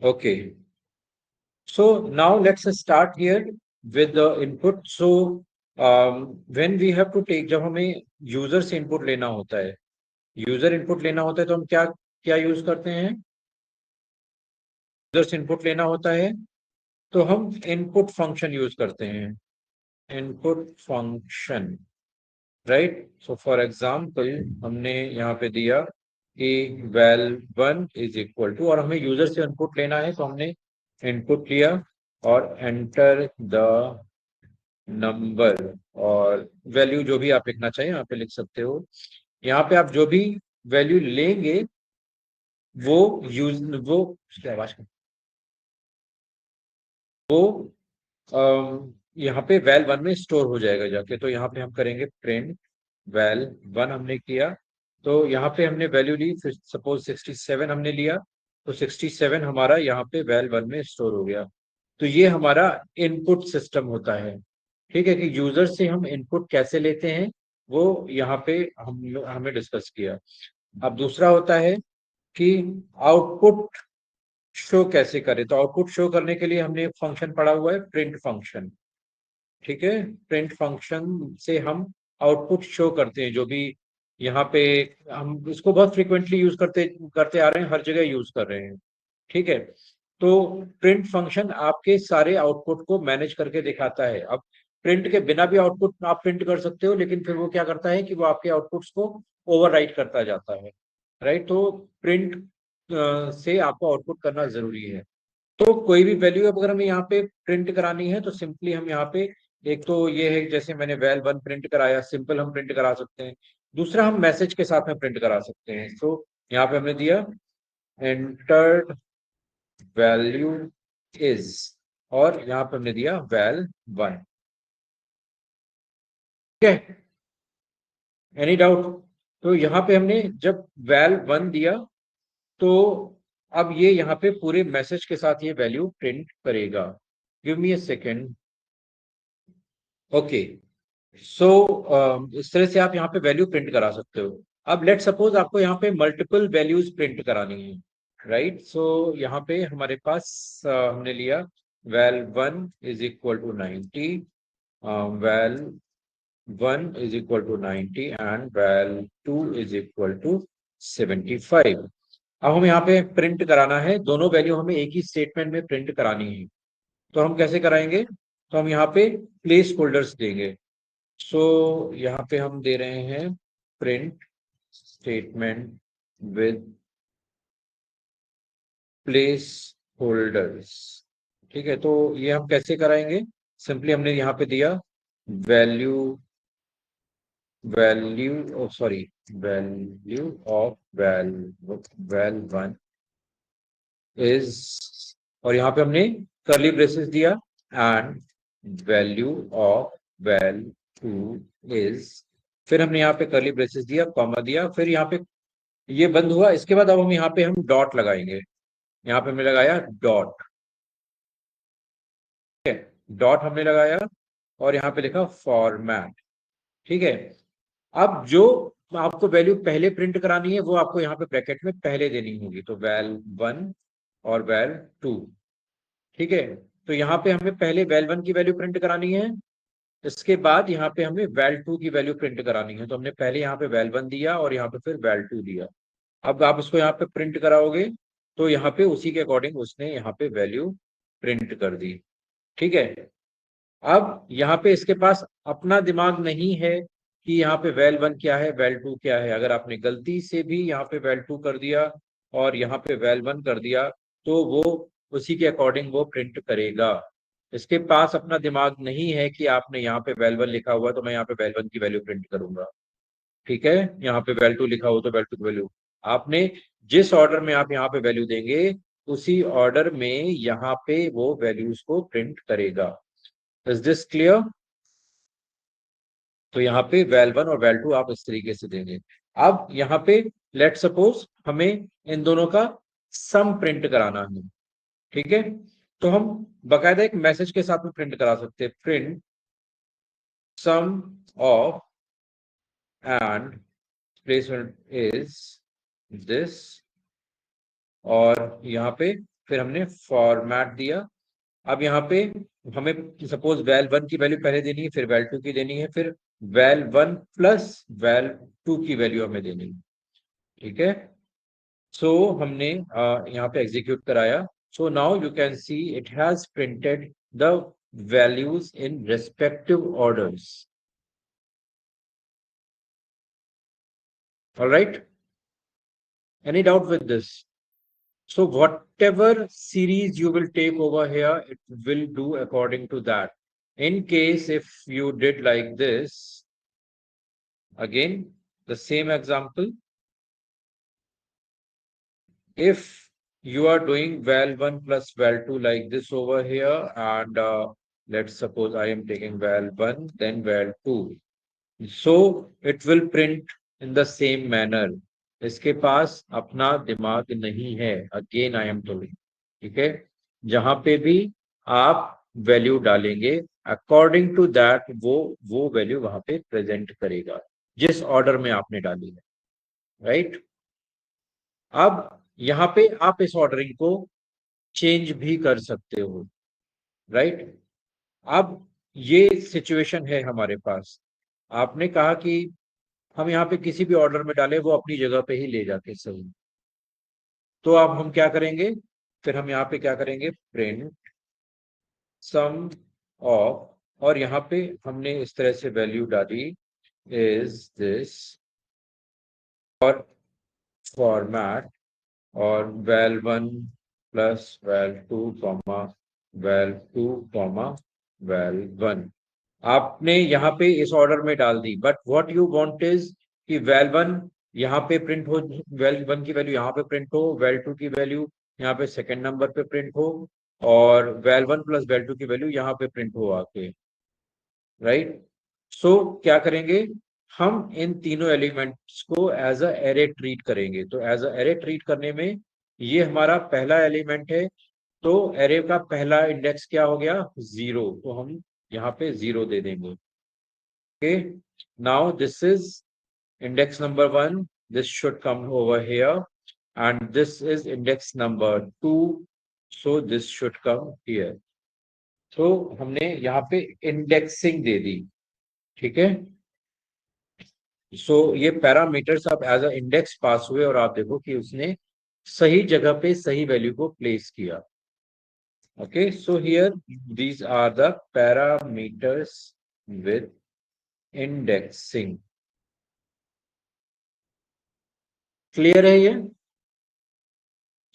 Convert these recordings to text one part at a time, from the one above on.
Okay. So now let's start here with the input. So when we have to take, जब हमें user से input लेना होता है, यूजर इनपुट लेना होता है तो हम क्या क्या यूज करते हैं? यूजर से इनपुट लेना होता है तो हम इनपुट फंक्शन यूज करते हैं, input function, right? So for example हमने यहाँ पे दिया कि val1 इज इक्वल टू, और हमें यूजर से इनपुट लेना है तो हमने इनपुट लिया और एंटर द नंबर, और वैल्यू जो भी आप लिखना चाहिए यहाँ पे लिख सकते हो। यहाँ पे आप जो भी वैल्यू लेंगे वो यूज वो क्या आवाज वो यहाँ पे val1 में स्टोर हो जाएगा जाके। तो यहाँ पे हम करेंगे प्रिंट val1 हमने किया, तो यहाँ पे हमने वैल्यू ली, फिर सपोज 67 हमने लिया, तो 67 हमारा यहाँ पे val1 में स्टोर हो गया। तो ये हमारा इनपुट सिस्टम होता है। ठीक है, कि यूजर से हम इनपुट कैसे लेते हैं वो यहाँ पे हमें डिस्कस किया। अब दूसरा होता है कि आउटपुट शो कैसे करें। तो आउटपुट शो करने के लिए हमने एक फंक्शन पढ़ा हुआ है, प्रिंट फंक्शन। ठीक है, प्रिंट फंक्शन से हम आउटपुट शो करते हैं, जो भी यहाँ पे हम इसको बहुत फ्रिक्वेंटली यूज करते करते आ रहे हैं, हर जगह यूज कर रहे हैं। ठीक है, तो प्रिंट फंक्शन आपके सारे आउटपुट को मैनेज करके दिखाता है। अब प्रिंट के बिना भी आउटपुट आप प्रिंट कर सकते हो, लेकिन फिर वो क्या करता है कि वो आपके आउटपुट्स को ओवरराइट करता जाता है, राइट? तो प्रिंट से आपको आउटपुट करना जरूरी है। तो कोई भी वैल्यू अगर हमें यहाँ पे प्रिंट करानी है तो सिंपली हम यहाँ पे, एक तो ये है जैसे मैंने val1 प्रिंट कराया, सिंपल हम प्रिंट करा सकते हैं। दूसरा हम मैसेज के साथ में प्रिंट करा सकते हैं। तो यहाँ पे हमने दिया एंटर्ड वैल्यू इज, और यहाँ पे हमने दिया val1। ठीक है, एनी डाउट? तो यहाँ पे हमने जब val1 दिया तो अब ये यहाँ पे पूरे मैसेज के साथ ये वैल्यू प्रिंट करेगा। Give me a second. Okay, so इस तरह से आप यहाँ पे वैल्यू प्रिंट करा सकते हो। अब लेट सपोज आपको यहाँ पे मल्टीपल वैल्यूज प्रिंट करानी है, राइट? सो यहाँ पे हमारे पास हमने लिया val1 is equal to 90, val1 is equal to 90 and val2 is equal to 75। अब हम यहाँ पे प्रिंट कराना है, दोनों वैल्यू हमें एक ही स्टेटमेंट में प्रिंट करानी है। तो हम कैसे कराएंगे? तो हम यहाँ पे प्लेस होल्डर्स देंगे। सो यहाँ पे हम दे रहे हैं print statement with place holders. ठीक है, तो ये हम कैसे कराएंगे? सिंपली हमने यहाँ पे दिया value value sorry value of val1 is, और यहाँ पे हमने कर्ली ब्रेसेस दिया, and value of val2 is, फिर हमने यहाँ पे कर्ली ब्रेसेस दिया, कॉमा दिया, फिर यहाँ पे ये बंद हुआ। इसके बाद अब हम यहाँ पे हम डॉट लगाएंगे। यहाँ पे हमने लगाया डॉट, ठीक है, डॉट हमने लगाया और यहाँ पे लिखा फॉर्मेट। ठीक है, अब जो आपको वैल्यू पहले प्रिंट करानी है वो आपको यहाँ पे ब्रैकेट में पहले देनी होगी, तो val1 और val2। ठीक है, तो यहाँ पे हमें पहले val1 की वैल्यू प्रिंट करानी है, इसके बाद यहाँ पे हमें val2 की वैल्यू प्रिंट करानी है। तो हमने पहले यहाँ पे val1 दिया और यहाँ पे फिर val2 दिया। अब आप इसको यहाँ पे प्रिंट कराओगे तो यहाँ पे उसी के अकॉर्डिंग उसने यहाँ पे वैल्यू प्रिंट कर दी। ठीक है, अब यहाँ पे इसके पास अपना दिमाग नहीं है कि यहाँ पे val1 क्या है, val2 क्या है। अगर आपने गलती से भी यहाँ पे val2 कर दिया और यहाँ पे val1 कर दिया तो वो उसी के अकॉर्डिंग वो प्रिंट करेगा। इसके पास अपना दिमाग नहीं है कि आपने यहाँ पे val1 लिखा हुआ तो मैं यहाँ पे val1 की वैल्यू प्रिंट करूंगा। ठीक है, यहाँ पे val2 लिखा हो तो val2 की वैल्यू, आपने जिस ऑर्डर में आप यहाँ पे वैल्यू देंगे उसी ऑर्डर में यहाँ पे वो वैल्यूज को प्रिंट करेगा। Is this clear? तो यहाँ पे val1 और val2 आप इस तरीके से देंगे। अब यहाँ पे लेट सपोज हमें इन दोनों का सम प्रिंट कराना है। ठीक है, तो हम बकायदा एक मैसेज के साथ में प्रिंट करा सकते हैं, print sum of and placement is this, और यहाँ पे फिर हमने फॉर्मेट दिया। अब यहाँ पे हमें सपोज वैल 1 की वैल्यू पहले देनी है, फिर वैल 2 की देनी है, फिर वैल 1 प्लस वैल 2 की वैल्यू हमें देनी है। ठीक है, सो हमने यहाँ पे एग्जीक्यूट कराया। So now you can see it has printed the values in respective orders. Alright, any doubt with this? So whatever series you will take over here, it will do according to that. In case if you did like this, again, the same example, if you are doing val 1 plus val 2 like this over here, and let's suppose I am taking val 1, then val 2. So it will print in the same manner. इसके पास अपना दिमाग नहीं है, again I am tolling. ठीक है, जहां पे भी आप वैल्यू डालेंगे अकॉर्डिंग टू दैट वो वैल्यू वहां पे प्रेजेंट करेगा जिस ऑर्डर में आपने डाली है। राइट, अब यहाँ पे आप इस ऑर्डरिंग को चेंज भी कर सकते हो। राइट, अब ये सिचुएशन है हमारे पास। आपने कहा कि हम यहाँ पे किसी भी ऑर्डर में डालें वो अपनी जगह पे ही ले जाके सही। तो अब हम क्या करेंगे, फिर हम यहाँ पे क्या करेंगे, प्रिंट सम ऑफ, और यहाँ पे हमने इस तरह से वैल्यू डाली इज दिस, और फॉर्मेट, और val 1 plus val 2 comma val 2 comma val 1 आपने यहाँ पे इस ऑर्डर में डाल दी। But what you want is कि वैल 1 यहाँ पे प्रिंट हो, वैल 1 की वैल्यू यहाँ पे प्रिंट हो, वैल 2 की वैल्यू यहाँ पे सेकंड नंबर पे प्रिंट हो, और वैल 1 प्लस वैल 2 की वैल्यू यहाँ पे प्रिंट हो आके। राइट, सो क्या करेंगे, हम इन तीनों एलिमेंट्स को एज अ एरे ट्रीट करेंगे। तो एज अ एरे ट्रीट करने में ये हमारा पहला एलिमेंट है, तो एरे का पहला इंडेक्स क्या हो गया, 0, तो हम यहाँ पे 0 दे देंगे। Okay, now this is index number 1, this should come over here, and this is index number 2, so this should come here. तो हमने यहाँ पे इंडेक्सिंग दे दी। ठीक है, सो ये पैरामीटर्स अब एज अ इंडेक्स पास हुए, और आप देखो कि उसने सही जगह पे सही वैल्यू को प्लेस किया। Okay, so here these are the parameters with indexing. Clear है ये?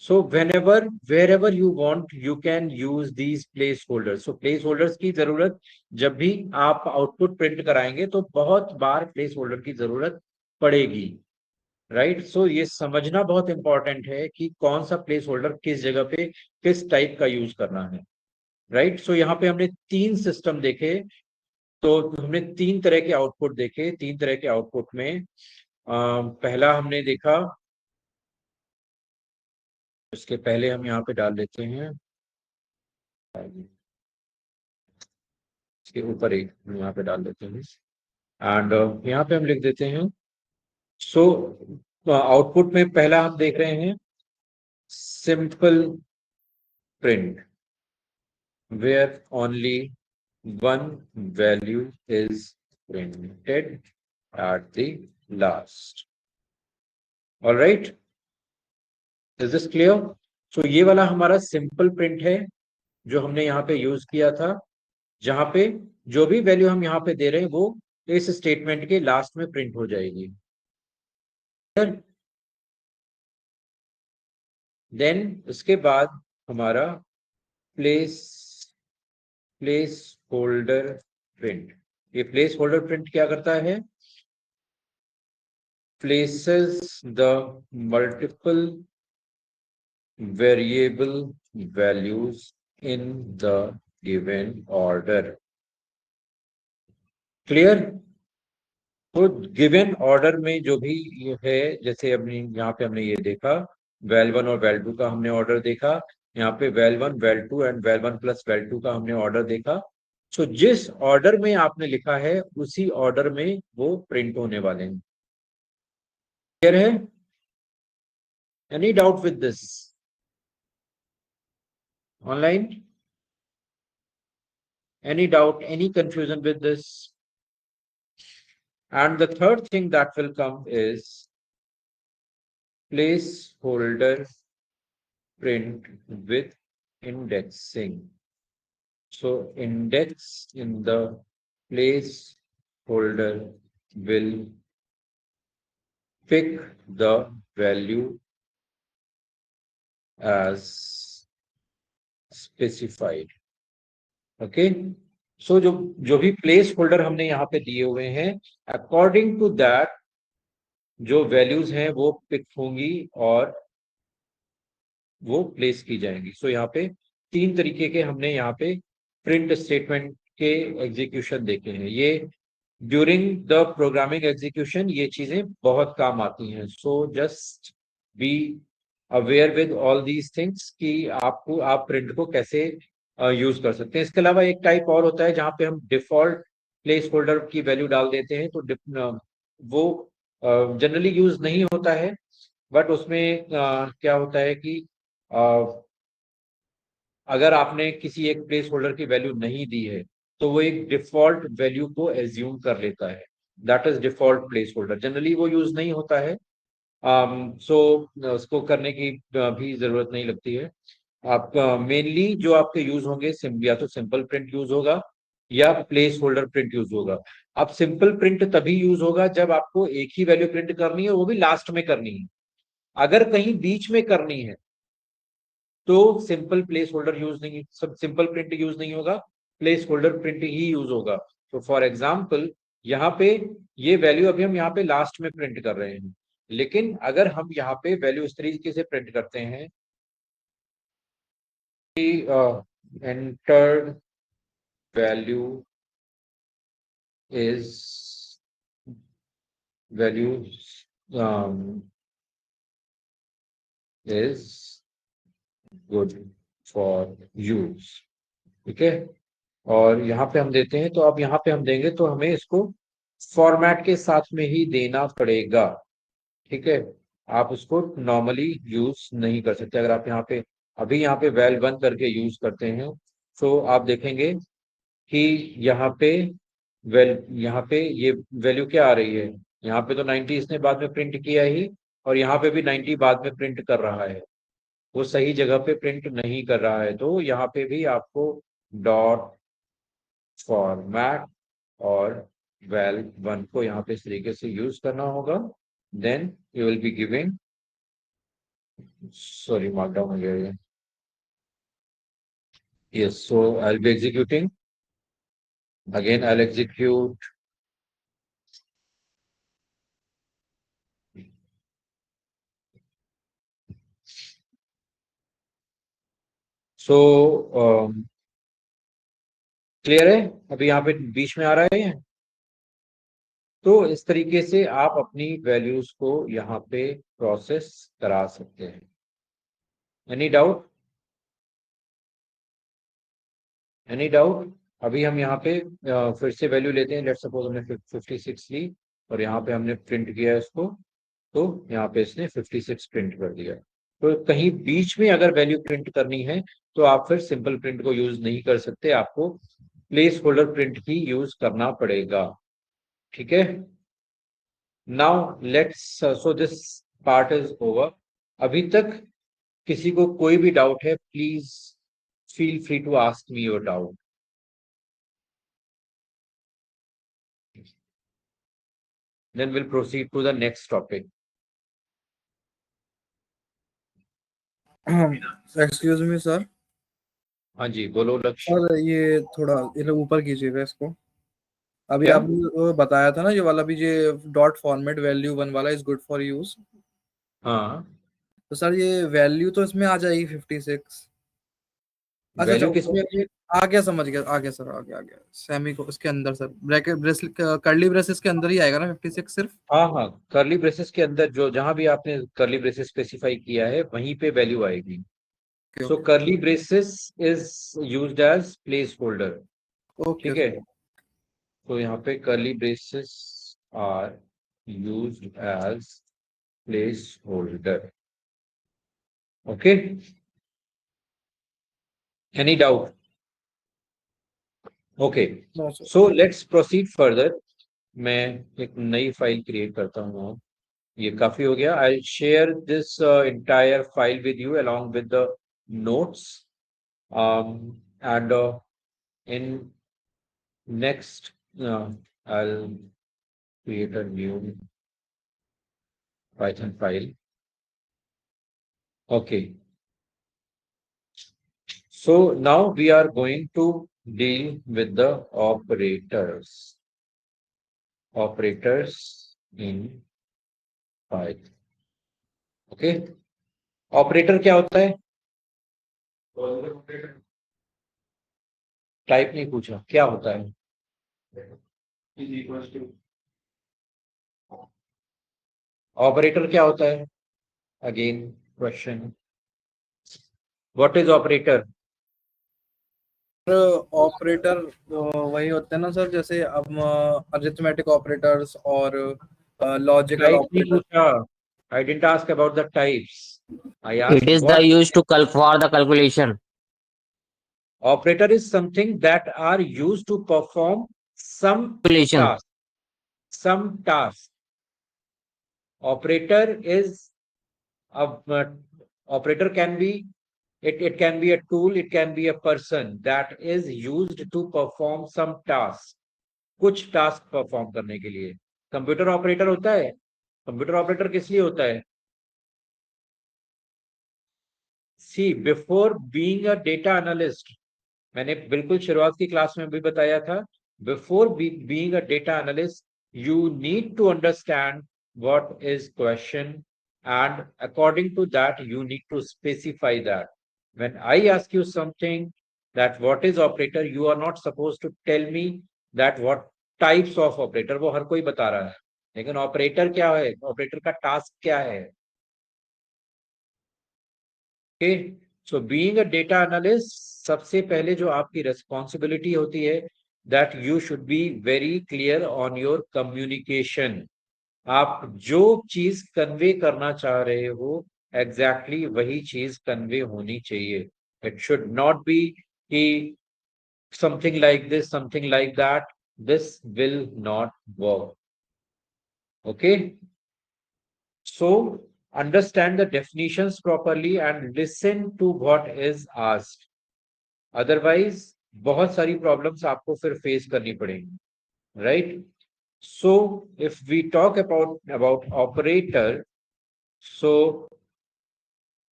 So wherever you want, you can use these placeholders. So placeholders की जरूरत जब भी आप आउटपुट प्रिंट कराएंगे तो बहुत बार प्लेस होल्डर की जरूरत पड़ेगी। राइट, सो ये समझना बहुत इंपॉर्टेंट है कि कौन सा प्लेस होल्डर किस जगह पे किस टाइप का यूज करना है। राइट, सो यहाँ पे हमने 3 सिस्टम देखे, तो हमने 3 तरह के आउटपुट देखे। 3 तरह के आउटपुट में पहला हमने देखा, उसके पहले हम यहाँ पे डाल देते हैं, इसके ऊपर एक यहाँ पे डाल देते हैं, एंड यहाँ पे हम लिख देते हैं। सो आउटपुट में पहला हम देख रहे हैं simple print, where only one value is printed at the last. Alright, is this clear? So ये वाला हमारा सिंपल प्रिंट है जो हमने यहाँ पे यूज किया था, जहां पे जो भी वैल्यू हम यहाँ पे दे रहे हैं वो इस स्टेटमेंट के लास्ट में प्रिंट हो जाएगी। देन उसके बाद हमारा प्लेस प्लेस होल्डर प्रिंट। ये प्लेस होल्डर प्रिंट क्या करता है, places the multiple variable values in the given order. Clear? तो गिवन ऑर्डर में जो भी ये है, जैसे अपनी यहाँ पे हमने ये देखा, वैल 1 और वैल 2 का हमने ऑर्डर देखा, यहाँ पे val 1 val 2 and val 1 plus val 2 का हमने ऑर्डर देखा। सो जिस ऑर्डर में आपने लिखा है उसी ऑर्डर में वो प्रिंट होने वाले हैं। क्लियर है? Any doubt with this? Online? Any doubt, any confusion with this? And the third thing that will come is placeholder print with indexing. So index in the placeholder will pick the value as specified. Okay, so जो जो भी place holder हमने यहाँ पे दिए हुए हैं, according to that जो वैल्यूज हैं वो पिक होंगी और वो प्लेस की जाएंगी. सो यहाँ पे तीन तरीके के हमने यहाँ पे प्रिंट स्टेटमेंट के एग्जीक्यूशन देखे हैं. ये ड्यूरिंग द प्रोग्रामिंग एग्जीक्यूशन ये चीजें बहुत काम आती हैं. So just be aware with all these things कि आपको आप प्रिंट को कैसे यूज कर सकते हैं. इसके अलावा एक टाइप और होता है जहाँ पे हम डिफॉल्ट प्लेस होल्डर की वैल्यू डाल देते हैं. तो वो जनरली यूज नहीं होता है, बट उसमें क्या होता है कि अगर आपने किसी एक प्लेस होल्डर की वैल्यू नहीं दी है तो वो एक डिफॉल्ट वैल्यू को एज्यूम कर लेता है. That is default place holder. Generally वो यूज नहीं होता है. सो उसको करने की भी जरूरत नहीं लगती है. आप मेनली जो आपके यूज होंगे या तो सिंपल प्रिंट यूज होगा या प्लेस होल्डर प्रिंट यूज होगा. अब सिंपल प्रिंट तभी यूज होगा जब आपको एक ही वैल्यू प्रिंट करनी है, वो भी लास्ट में करनी है. अगर कहीं बीच में करनी है तो सिंपल प्लेस होल्डर यूज नहीं, सब सिंपल प्रिंट यूज नहीं होगा, प्लेस होल्डर प्रिंट ही यूज होगा. तो फॉर एग्जाम्पल यहाँ पे ये वैल्यू अभी हम यहाँ पे लास्ट में प्रिंट कर रहे हैं, लेकिन अगर हम यहाँ पे वैल्यू इस तरीके से प्रिंट करते हैं कि entered value is value is good for use. ठीक है, और यहाँ पे हम देते हैं, तो अब यहाँ पे हम देंगे तो हमें इसको फॉर्मेट के साथ में ही देना पड़ेगा. ठीक है, आप उसको नॉर्मली यूज नहीं कर सकते. अगर आप यहाँ पे अभी यहाँ पे वैल बंद करके यूज करते हैं तो आप देखेंगे कि यहाँ पे यहाँ पे ये वैल्यू क्या आ रही है. यहाँ पे तो 90 इसने बाद में प्रिंट किया ही, और यहाँ पे भी 90 बाद में प्रिंट कर रहा है. वो सही जगह पे प्रिंट नहीं कर रहा है. तो यहाँ पे भी आपको डॉट फॉर्मेट और वैल वन को यहाँ पे इस तरीके से यूज करना होगा. Then you will be giving, sorry markdown हो गया ये. Yes, so I'll be executing. Again, I'll execute. So, clear है अभी यहाँ पे बीच में आ रहा है. तो इस तरीके से आप अपनी वैल्यूज को यहाँ पे प्रोसेस करा सकते हैं. Any doubt? Any doubt? अभी हम यहाँ पे फिर से वैल्यू लेते हैं. लेट्स सपोज हमने 56 ली और यहाँ पे हमने प्रिंट किया इसको, तो यहाँ पे इसने 56 प्रिंट कर दिया. तो कहीं बीच में अगर वैल्यू प्रिंट करनी है तो आप फिर सिंपल प्रिंट को यूज नहीं कर सकते, आपको प्लेस होल्डर प्रिंट ही यूज करना पड़ेगा. ठीक है, now let's, so this part is over. अभी तक किसी को कोई भी डाउट है, please feel free to ask me your doubt. Then we'll proceed to the next topic. Excuse me sir. हाँ जी, बोलो लक्ष्य. सर ये थोड़ा इधर ऊपर कीजिएगा इसको. अभी क्या? आपने वो बताया था ना ये वाला भी, ये डॉट फॉर्मेट वैल्यू वन वाला इज गुड फॉर यूज. हाँ, तो सर ये वैल्यू तो इसमें आ जाएगी 56. अच्छा अच्छा, वैल्यू किसमें है? आ गया, समझ गया, आ गया सर, आ गया, आ गया. सेमी को इसके अंदर sir, bracket brace, curly braces के अंदर ही आएगा ना 56 सिर्फ. हाँ हाँ, करली ब्रेसेस के अंदर जो जहां भी आपने करली ब्रेसेस स्पेसिफाई किया है वहीं पे वैल्यू आएगी. Okay so okay curly braces is used as placeholder. Okay ठीक है, तो यहाँ पे curly braces are used as placeholder. Okay, Any doubt? Okay, No, sir. so let's proceed further. मैं एक नई फाइल क्रिएट करता हूँ. ये काफी हो गया. I'll share this entire file with you along with the notes. And in next, I'll create a new Python file. Okay. So now we are going to deal with the operators. Operators in Python. Okay. Operator क्या होता है? Type नहीं पूछा, क्या होता है? Operator क्या होता है? Again question. What is operator? Operator वही होते हैं ना सर, जैसे अब अरिथमेटिक ऑपरेटर्स और लॉजिकल टाइप नहीं ऑपरेटर. पूछा. I didn't ask about the types. I It ask is the what. used to for the calculation. Operator is something that are used to perform some Calculation. task. Some task. Operator is operator can be, it can be a tool, it can be a person that is used to perform some task. कुछ task perform करने के लिए computer operator होता है. Computer operator किस लिए होता है? See before being a data analyst, मैंने बिल्कुल शुरुआत की क्लास में भी बताया था, before being a data analyst you need to understand what is question, and according to that you need to specify that. When I ask you something that what is operator, you are not supposed to tell me that what types of operator, वो हर कोई बता रहा है, लेकिन operator क्या है, operator का task क्या है. Okay. So being a data analyst, सबसे पहले जो आपकी रेस्पॉन्सिबिलिटी होती है, that you should be very clear on your communication. आप जो चीज कन्वे करना चाह रहे हो एग्जैक्टली वही चीज कन्वे होनी चाहिए. इट शुड नॉट बी कि something like this, something like that. This will not work. Okay. So understand the definitions properly and listen to what is asked. Otherwise बहुत सारी problems आपको फिर face करनी पड़ेंगी. Right? So if we talk about operator, so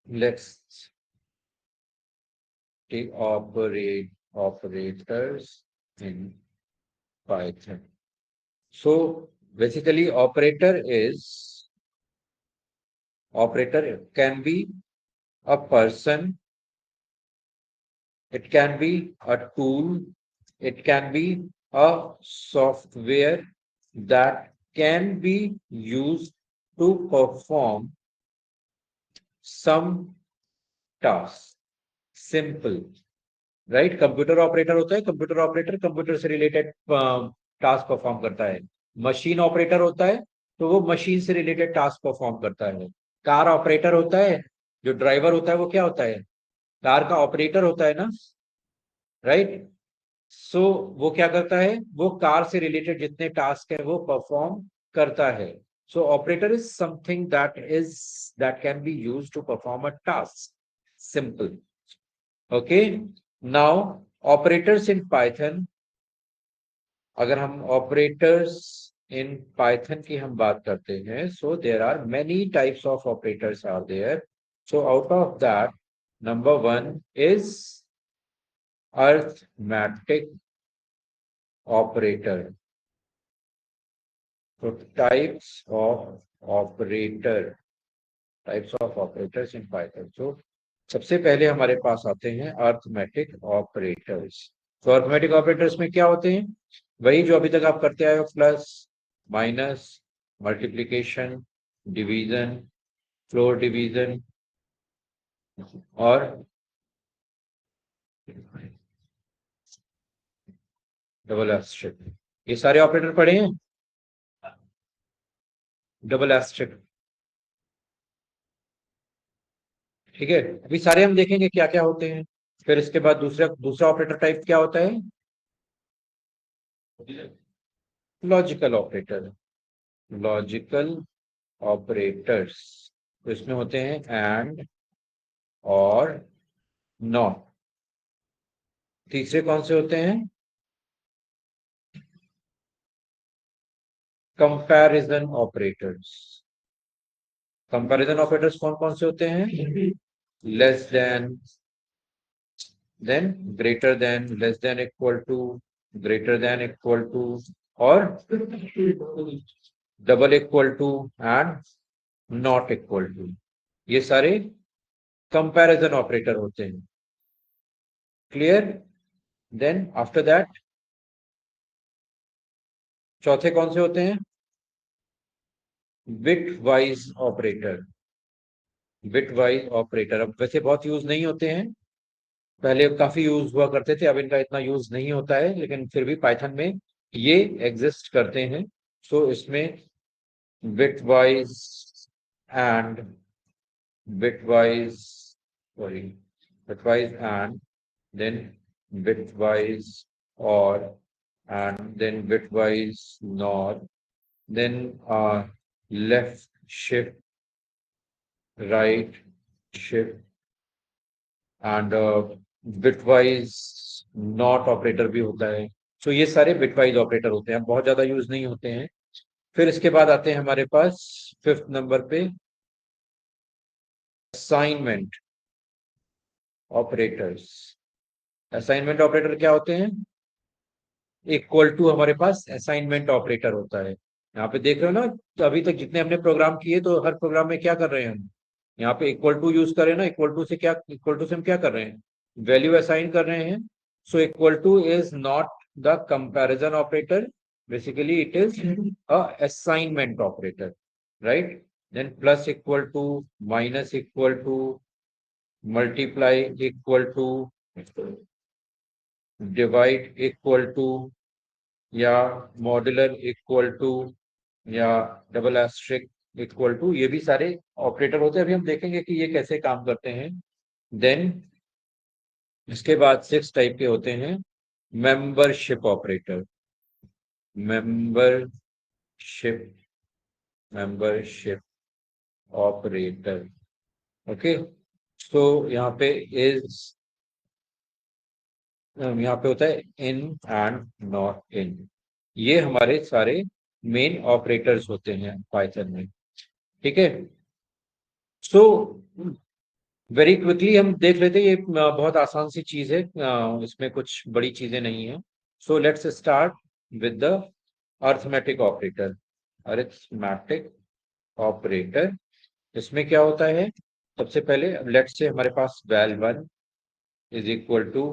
let's take operators in Python. So basically operator can be a person, it can be a tool, it can be a software that can be used to perform some task. Simple. Right. Computer operator होता है, computer operator computer से related task perform करता है. Machine operator होता है तो वो machine से रिलेटेड टास्क परफॉर्म करता है. कार ऑपरेटर होता है, जो ड्राइवर होता है वो क्या होता है? कार का ऑपरेटर होता है ना. राइट. सो वो क्या करता है? वो कार से रिलेटेड जितने टास्क है वो परफॉर्म करता है. So operator is something that can be used to perform a task. Simple. Okay. Now operators in Python, अगर हम ऑपरेटर्स इन पाइथन की हम बात करते हैं, so there are many types of operators are there. So out of that number 1 is arithmetic operator. So types of operators in Python. So सबसे पहले हमारे पास आते हैं अरिथमेटिक ऑपरेटर्स. तो अरिथमेटिक ऑपरेटर्स में क्या होते हैं? वही जो अभी तक आप करते आए हो, plus, minus, multiplication, division, floor division और डबल एस्टेरिस्क. ये सारे ऑपरेटर पढ़े हैं. Double asterisk. ठीक है. अभी सारे हम देखेंगे क्या क्या होते हैं. फिर इसके बाद दूसरा ऑपरेटर टाइप क्या होता है? Logical operator. लॉजिकल ऑपरेटर्स, तो इसमें होते हैं एंड और नॉट। तीसरे कौन से होते हैं? Comparison operators. कंपैरिजन ऑपरेटर्स कौन कौन से होते हैं? Less than, greater than, less than equal to, greater than equal to, और double equal to and not equal to. ये सारे कंपैरिजन ऑपरेटर होते हैं। क्लियर? देन आफ्टर दैट चौथे कौन से होते हैं? Bit wise operator. Bit wise operator अब वैसे बहुत यूज नहीं होते हैं, पहले काफी यूज हुआ करते थे, अब इनका इतना यूज नहीं होता है, लेकिन फिर भी पाइथन में ये एग्जिस्ट करते हैं। सो इसमें bitwise and bitwise, sorry, bitwise and then bitwise or and then bitwise nor, then left shift, right shift and bitwise not operator भी होता है। सो ये सारे बिटवाइज ऑपरेटर होते हैं, बहुत ज्यादा यूज नहीं होते हैं। फिर इसके बाद आते हैं हमारे पास फिफ्थ नंबर पे असाइनमेंट ऑपरेटर्स। असाइनमेंट ऑपरेटर क्या होते हैं? इक्वल टू हमारे पास असाइनमेंट ऑपरेटर होता है। यहाँ पे देख रहे हो ना, तो अभी तक जितने हमने प्रोग्राम किए तो हर प्रोग्राम में क्या कर रहे हैं हम? यहाँ पे इक्वल टू यूज कर रहे हैं ना। इक्वल टू से क्या, इक्वल टू से हम क्या कर रहे हैं? वैल्यू असाइन कर रहे हैं। So equal to is not the comparison operator, basically it is a assignment operator, right? Then plus equal to, minus equal to, multiply equal to, divide equal to, या मॉड्यूलर इक्वल टू, या double asterisk equal to, ये भी सारे operator होते हैं। अभी हम देखेंगे कि ये कैसे काम करते हैं। देन इसके बाद 6 टाइप के होते हैं membership operator. Membership, membership operator, okay. So यहाँ पे इज, यहाँ पे होता है इन एंड नॉट इन। ये हमारे सारे मेन ऑपरेटर्स होते हैं पाइथन में, ठीक है। सो वेरी क्विकली हम देख लेते हैं, ये बहुत आसान सी चीज है, इसमें कुछ बड़ी चीजें नहीं है। So let's start with the arithmetic operator. Arithmetic operator, इसमें क्या होता है? सबसे पहले लेट्स से हमारे पास val1 is equal to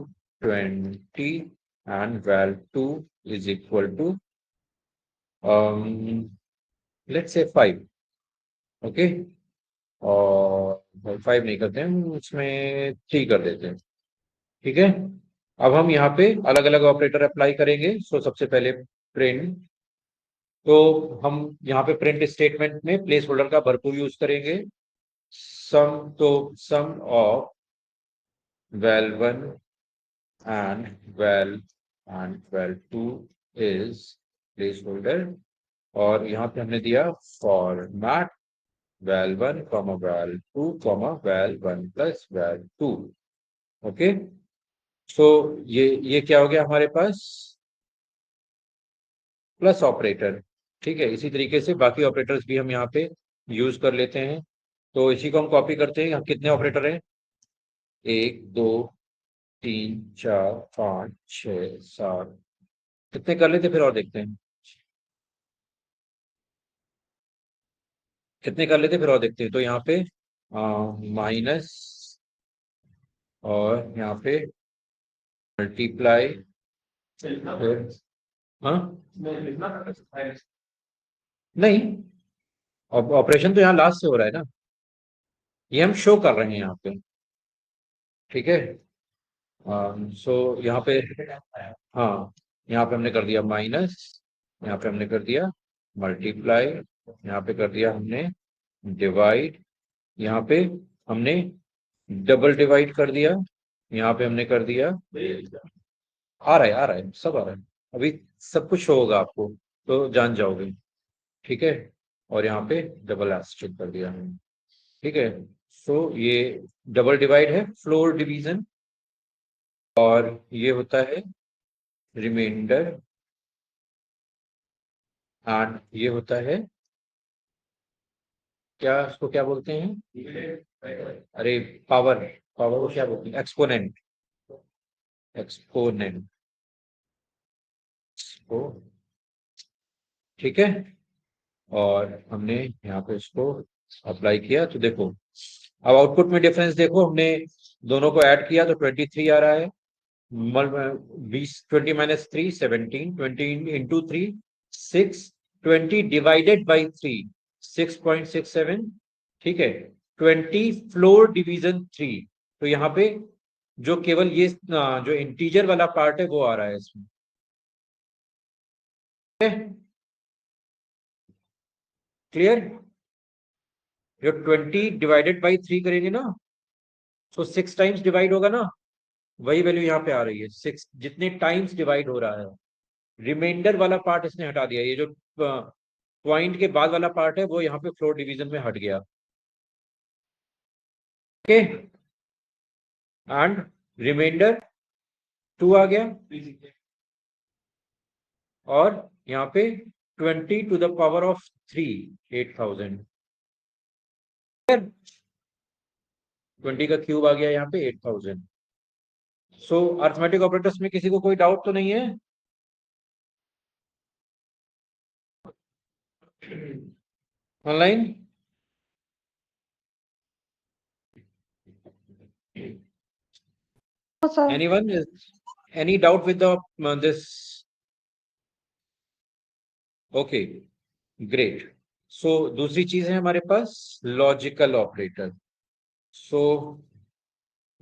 20 and val2 is equal to let's say 5, okay. और 5 नहीं करते हैं, उसमें 3 कर देते हैं, ठीक है। अब हम यहाँ पे अलग अलग ऑपरेटर अप्लाई करेंगे। सो सबसे पहले प्रिंट, तो हम यहाँ पे प्रिंट स्टेटमेंट में प्लेस होल्डर का भरपूर यूज करेंगे। सम, तो sum of val1 and val2 is placeholder, और यहाँ पे हमने दिया format val1, val2, val1 plus val2, okay. सो ये क्या हो गया हमारे पास? प्लस ऑपरेटर, ठीक है। इसी तरीके से बाकी ऑपरेटर्स भी हम यहाँ पे यूज कर लेते हैं। तो इसी को हम कॉपी करते हैं। यहाँ कितने ऑपरेटर हैं? 1 2 3 4 5 6 7, कितने कर लेते फिर और देखते हैं, कितने कर लेते फिर और देखते हैं। तो यहाँ पे माइनस, और यहाँ पे मल्टीप्लाई, फिर, हाँ नहीं, ऑपरेशन तो यहाँ लास्ट से हो रहा है ना, ये हम शो कर रहे हैं यहाँ पे, ठीक है। सो यहाँ पे, हाँ, यहाँ पे हमने कर दिया माइनस, यहाँ पे हमने कर दिया मल्टीप्लाई, यहाँ पे कर दिया हमने डिवाइड, यहाँ पे हमने डबल डिवाइड कर दिया, यहाँ पे हमने कर दिया, आ रहा है, सब आ रहा है, अभी सब कुछ होगा आपको तो जान जाओगे, ठीक है। और यहाँ पे डबल एस्टेरिक कर दिया हमने, ठीक है। सो ये डबल डिवाइड है, फ्लोर डिवीजन, और ये होता है रिमाइंडर, एंड ये होता है, क्या इसको क्या बोलते हैं, अरे पावर, पावर को क्या बोलते हैं, एक्सपोनेंट, एक्सपोनेंट, को, ठीक है। और हमने यहाँ पे इसको अप्लाई किया तो देखो, अब आउटपुट में डिफरेंस देखो, हमने दोनों को ऐड किया तो 23 आ रहा है, 20 माइनस 3 17, 20 इंटू 3 6, 20 डिवाइडेड बाई 3 6.67, ठीक है। 20 फ्लोर डिवीजन 3, तो यहाँ पे जो केवल ये जो इंटीजर वाला पार्ट है वो आ रहा है इसमें, क्लियर। जो 20 डिवाइडेड बाई 3 करेंगे ना, तो 6 टाइम्स डिवाइड होगा ना, वही वैल्यू यहाँ पे आ रही है, 6 जितने टाइम्स डिवाइड हो रहा है। रिमाइंडर वाला पार्ट इसने हटा दिया, ये जो पॉइंट के बाद वाला पार्ट है वो यहाँ पे फ्लोर डिवीजन में हट गया, ओके। एंड रिमाइंडर 2 आ गया, और यहाँ पे 20 टू द पावर ऑफ 3 8000, 20 का क्यूब आ गया यहाँ पे 8000। सो अर्थमेटिक ऑपरेटर्स में किसी को कोई डाउट तो नहीं है? Online anyone is any doubt with the this? Okay, great. So दूसरी चीज है हमारे पास logical operator. So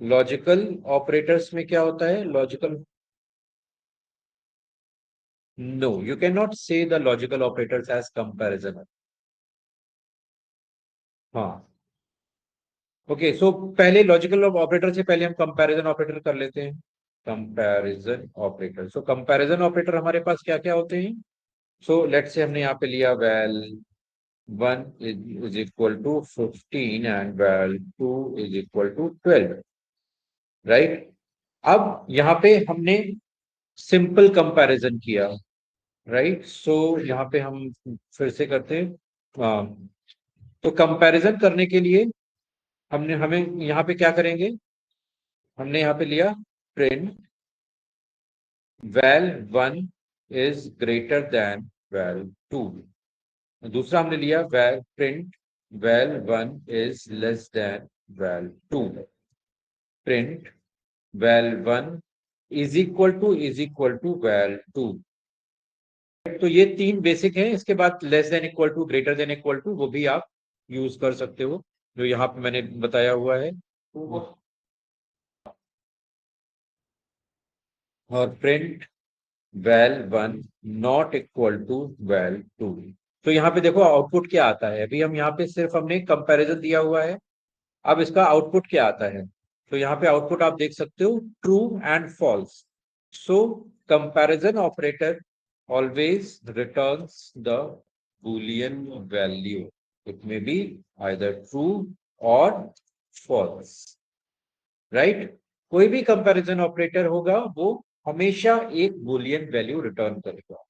logical operators में क्या होता है, logical, no you can not say the logical operators as comparison. हाँ, ओके। सो पहले लॉजिकल ऑपरेटर से पहले हम कंपैरिजन ऑपरेटर कर लेते हैं। कंपैरिजन ऑपरेटर, सो कंपैरिजन ऑपरेटर हमारे पास क्या क्या होते हैं। सो लेट्स से हमने यहाँ पे लिया well 1 is equal to 15 and val 2 is equal to 12, right. अब यहाँ पे हमने सिंपल कंपैरिजन किया, राइट। सो यहाँ पे हम फिर से करते हैं, तो कंपैरिजन करने के लिए हमें यहाँ पे क्या करेंगे, हमने यहाँ पे लिया print val 1 is greater than val 2, दूसरा हमने लिया print val 1 is less than val 2, print val 1 is equal to val 2। तो ये तीन बेसिक हैं, इसके बाद less than equal to, greater than equal to, वो भी आप यूज कर सकते हो जो यहाँ पे मैंने बताया हुआ है। और print val 1 not equal to val 2। तो यहाँ पे देखो आउटपुट क्या आता है, अभी हम यहाँ पे सिर्फ हमने कंपैरिजन दिया हुआ है, अब इसका आउटपुट क्या आता है। तो यहाँ पे आउटपुट आप देख सकते हो true and false. So comparison operator always returns the boolean value, it may be either true or false, right। कोई भी कंपैरिजन ऑपरेटर होगा वो हमेशा एक बूलियन वैल्यू रिटर्न करेगा।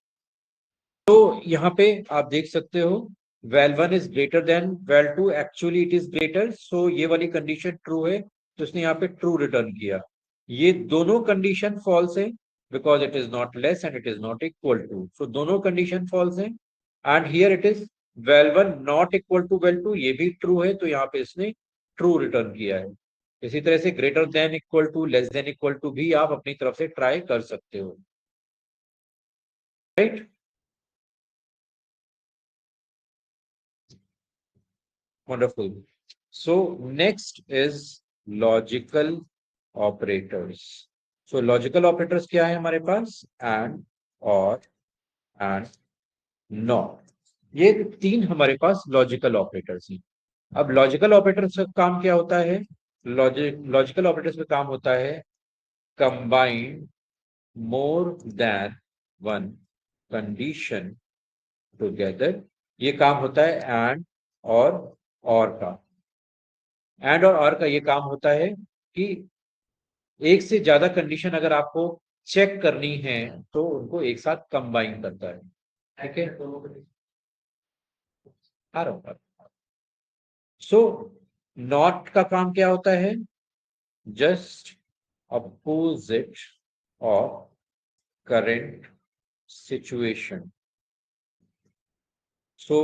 तो यहाँ पे आप देख सकते हो val 1 is greater than val 2, actually it is greater, so ये वाली कंडीशन ट्रू है तो इसने यहाँ पे ट्रू रिटर्न किया। ये दोनों कंडीशन फॉल्स है because it is not less and it is not equal to, so दोनों कंडीशन फॉल्स हैं। And here it is val 1 not equal to val 2, ये भी ट्रू है तो यहाँ पे इसने ट्रू रिटर्न किया है। इसी तरह से greater than equal to, less than equal to भी आप अपनी तरफ से ट्राई कर सकते हो, right. Wonderful. So next is logical operators. So logical operators क्या है हमारे पास, एंड, और, एंड, नॉट, ये तीन हमारे पास लॉजिकल ऑपरेटर्स हैं। अब लॉजिकल ऑपरेटर्स का काम क्या होता है, लॉजिकल ऑपरेटर्स में काम होता है combine more than one condition together, ये काम होता है एंड और का। एंड और का ये काम होता है कि एक से ज्यादा कंडीशन अगर आपको चेक करनी है तो उनको एक साथ कंबाइन करता है। ठीक है, आ रहा हूं। सो नॉट का काम क्या होता है? Just opposite of current situation. So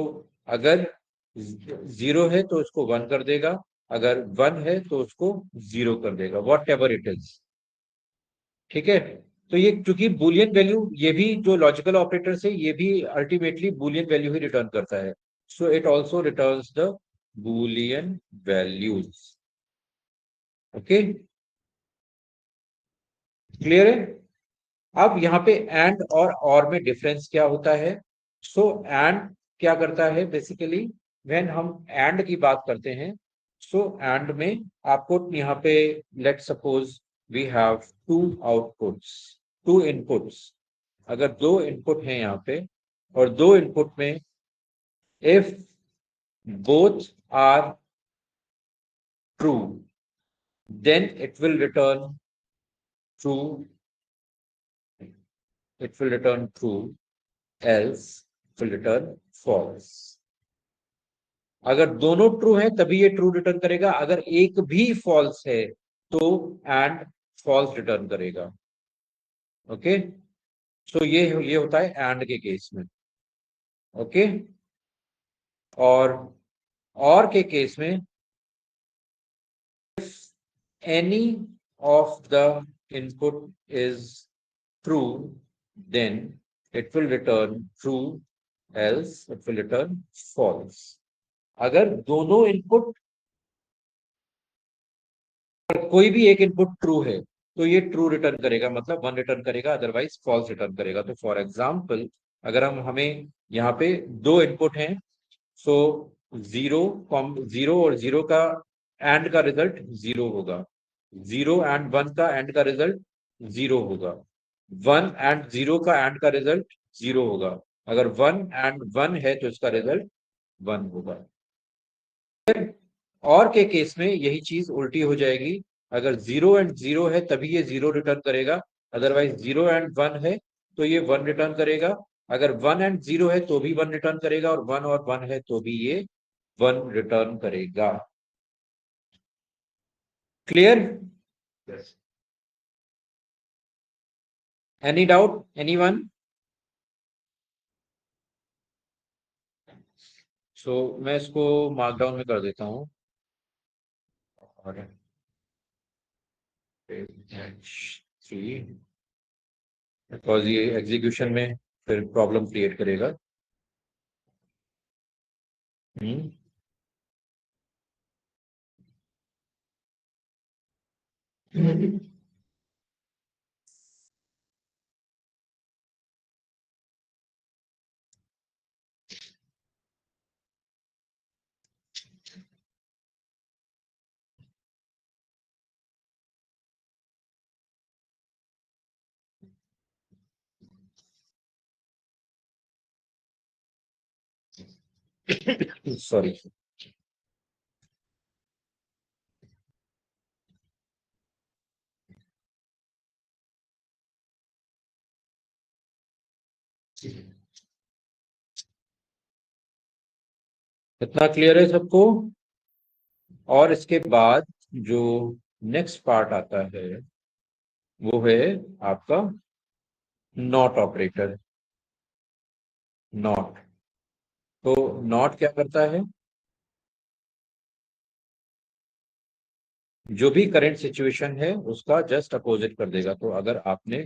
अगर 0 है तो उसको 1 कर देगा, अगर 1 है तो उसको 0 कर देगा, वॉट एवर इट इज। ठीक है, तो ये क्योंकि बुलियन वैल्यू, ये भी जो लॉजिकल ऑपरेटर से, ये भी अल्टीमेटली बुलियन वैल्यू ही रिटर्न करता है। So it also returns the Boolean values. Okay, clear है? अब यहाँ पे एंड और में डिफरेंस क्या होता है? सो एंड क्या करता है बेसिकली, व्हेन हम एंड की बात करते हैं, सो एंड में आपको यहाँ पे let suppose we have two outputs, two inputs. अगर दो इनपुट हैं यहाँ पे और दो इनपुट में if both are true then it will return true, it will return true, else it will return false। अगर दोनों ट्रू है तभी ये ट्रू रिटर्न करेगा, अगर एक भी फॉल्स है तो एंड फॉल्स रिटर्न करेगा। ओके, सो ये होता है एंड के केस में। ओके, और के केस में if any of the input is true then it will return true, else it will return false। अगर दोनों इनपुट, कोई भी एक इनपुट ट्रू है तो ये ट्रू रिटर्न करेगा, मतलब 1 रिटर्न करेगा, अदरवाइज फॉल्स रिटर्न करेगा। तो फॉर एग्जांपल अगर हमें यहाँ पे दो इनपुट हैं, सो 0 और 0 का एंड का रिजल्ट 0 होगा, 0 एंड 1 का एंड का रिजल्ट 0 होगा, 1 एंड 0 का एंड का रिजल्ट 0 होगा, अगर 1 एंड 1 है तो इसका रिजल्ट 1 होगा। और के केस में यही चीज उल्टी हो जाएगी, अगर 0 एंड 0 है तभी ये 0 रिटर्न करेगा, अदरवाइज 0 एंड 1 है तो ये 1 रिटर्न करेगा, अगर 1 एंड 0 है तो भी 1 रिटर्न करेगा, और 1 और 1 है तो भी ये 1 रिटर्न करेगा। Clear? Any doubt, anyone? So मैं इसको मार्कडाउन में कर देता हूँ और 3, बिकॉज ये एग्जीक्यूशन में फिर प्रॉब्लम क्रिएट करेगा। सॉरी, इतना क्लियर है सबको? और इसके बाद जो नेक्स्ट पार्ट आता है वो है आपका नॉट ऑपरेटर। नॉट, तो नॉट क्या करता है? जो भी करंट सिचुएशन है उसका जस्ट अपोजिट कर देगा। तो अगर आपने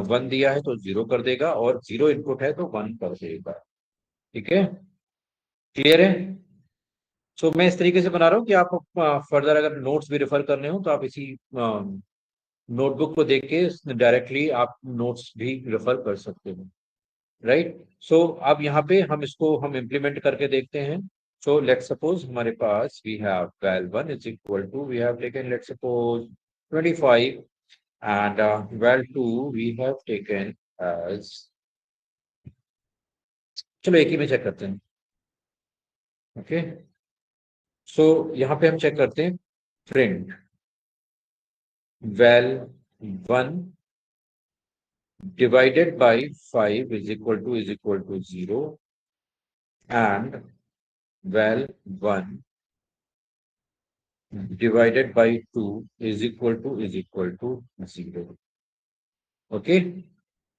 1 दिया है तो 0 कर देगा, और 0 इनपुट है तो 1 कर देगा। ठीक है, क्लियर है? सो मैं इस तरीके से बना रहा हूँ कि आप फर्दर अगर नोट्स भी रेफर करने हो तो आप इसी नोटबुक को देख के डायरेक्टली आप नोट्स भी रेफर कर सकते हो। राइट, सो अब यहाँ पे हम इम्प्लीमेंट करके देखते हैं। सो लेट्स सपोज हमारे पास we have val1 is equal to, we have taken let's suppose 25 and val 2 we have taken as, चलो एक ही में चेक करते हैं. ओके, सो यहाँ पे हम चेक करते हैं print val 1 divided by 5 is equal to 0 and val 1 divided by 2 is equal to 0. Okay,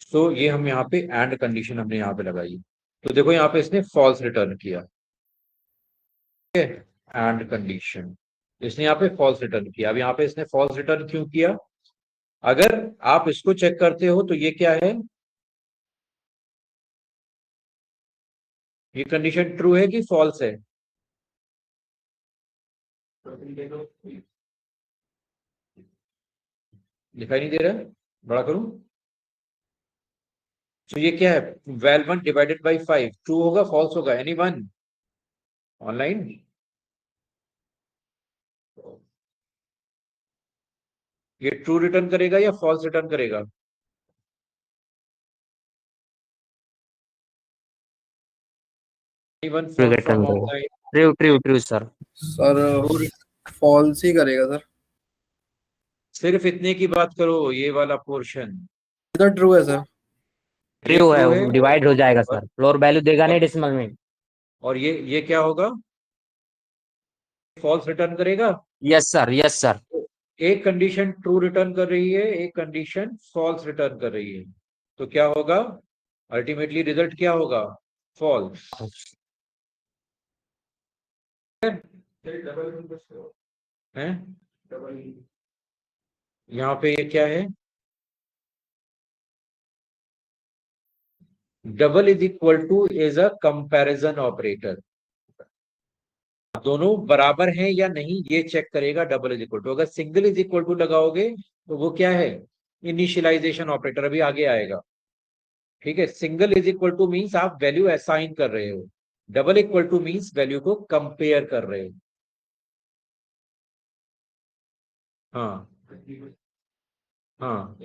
सो ये हम यहाँ पे एंड कंडीशन हमने यहाँ पे लगाई. तो देखो यहाँ पे इसने फॉल्स रिटर्न किया. एंड कंडीशन, इसने यहाँ पे फॉल्स रिटर्न किया. अब यहाँ पे इसने फॉल्स रिटर्न क्यों किया? अगर आप इसको चेक करते हो तो ये क्या है, ये कंडीशन ट्रू है कि फॉल्स है? दिखाई नहीं दे रहा है, बड़ा करूं? तो ये क्या है, val 1 डिवाइडेड बाई 5 ट्रू होगा फॉल्स होगा? Anyone online? ये ट्रू रिटर्न करेगा या फॉल्स रिटर्न करेगा? Anyone True from return. online? True, sir. Sir false ही करेगा सर. सिर्फ इतने की बात करो, ये वाला पोर्शन इधर ट्रू है सर. ट्रू है, डिवाइड हो जाएगा सर. फ्लोर वैल्यू देगा नहीं डेसिमल में. और ये क्या होगा, फॉल्स रिटर्न करेगा? Yes sir. एक कंडीशन ट्रू रिटर्न कर रही है, एक कंडीशन फॉल्स रिटर्न कर रही है, तो क्या होगा अल्टीमेटली रिजल्ट, क्या होगा? फॉल्स. है यहाँ पे ये क्या है, double is equal to is a comparison operator. दोनों बराबर हैं या नहीं ये चेक करेगा डबल इज इक्वल टू. अगर सिंगल इज इक्वल टू लगाओगे तो वो क्या है, इनिशियलाइजेशन ऑपरेटर, अभी आगे आएगा. ठीक है, single is equal two means आप वैल्यू असाइन कर रहे हो, double equal two means value को कंपेयर कर रहे हो. हाँ हाँ,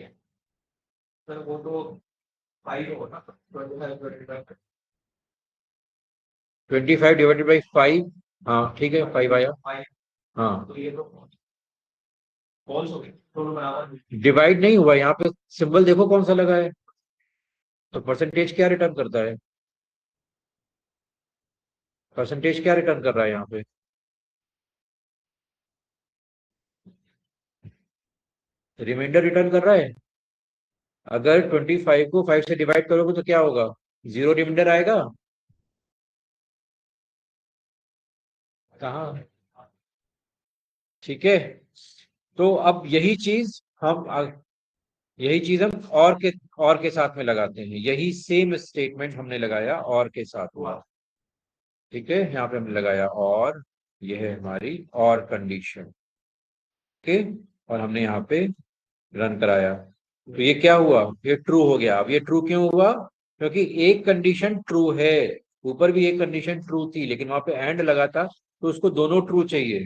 सर वो तो 5 होगा, 25 डिवाइडेड बाई 5. हाँ ठीक है, 5 आया. 5, हाँ, तो ये तो फॉल्स हो गया, दोनों बराबर. डिवाइड नहीं हुआ, यहाँ पे सिंबल देखो कौन सा लगा है, तो परसेंटेज क्या रिटर्न करता है, परसेंटेज क्या रिटर्न कर रहा है यहाँ पे? रिमाइंडर रिटर्न कर रहा है. अगर 25 को 5 से डिवाइड करोगे तो क्या होगा, 0 रिमाइंडर आएगा. कहाँ? ठीक है, तो अब यही चीज हम और के साथ में लगाते हैं. यही सेम स्टेटमेंट हमने लगाया और के साथ में. ठीक है, यहाँ पे हमने लगाया और, ये है हमारी और कंडीशन. ओके, और हमने यहाँ पे रन कराया, तो ये क्या हुआ, ये ट्रू हो गया. अब ये ट्रू क्यों हुआ, क्योंकि एक कंडीशन ट्रू है, ऊपर भी एक कंडीशन ट्रू थी, लेकिन वहां पे एंड लगा था तो उसको दोनों ट्रू चाहिए.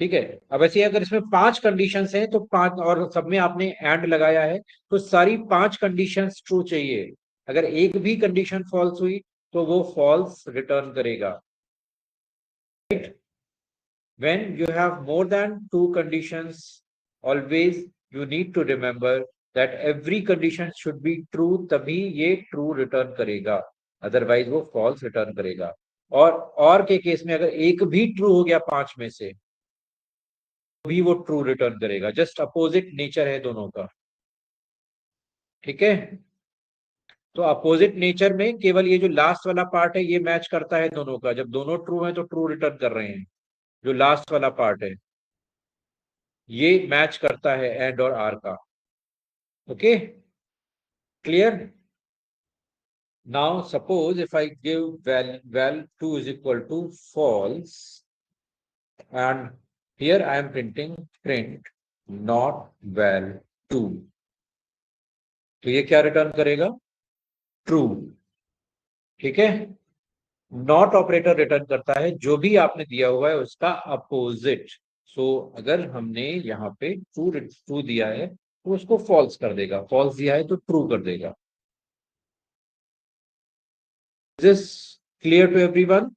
ठीक है, अब ऐसे अगर इसमें 5 कंडीशंस हैं तो 5, और सब में आपने एंड लगाया है तो सारी 5 कंडीशंस ट्रू चाहिए. अगर एक भी कंडीशन फॉल्स हुई तो वो फॉल्स रिटर्न करेगा. When you have more than 2 conditions, always you need to remember that every condition should be true, तभी ये true return करेगा, otherwise वो false return करेगा. और के केस में अगर एक भी true हो गया 5 में से भी वो ट्रू रिटर्न करेगा. जस्ट अपोजिट नेचर है दोनों का. ठीक है, तो अपोजिट नेचर में केवल ये जो लास्ट वाला पार्ट है ये मैच करता है दोनों का. जब दोनों ट्रू है तो ट्रू रिटर्न कर रहे हैं. जो लास्ट वाला पार्ट है ये मैच करता है एंड और आर का. Okay, clear? Now suppose if I give val 2 is equal to false and here I am printing print not val 2, तो ये क्या रिटर्न करेगा, ट्रू. ठीक है, नॉट ऑपरेटर रिटर्न करता है जो भी आपने दिया हुआ है उसका अपोजिट. सो अगर हमने यहाँ पे ट्रू दिया है तो उसको फॉल्स कर देगा, फॉल्स दिया है तो ट्रू कर देगा। Is this clear to everyone?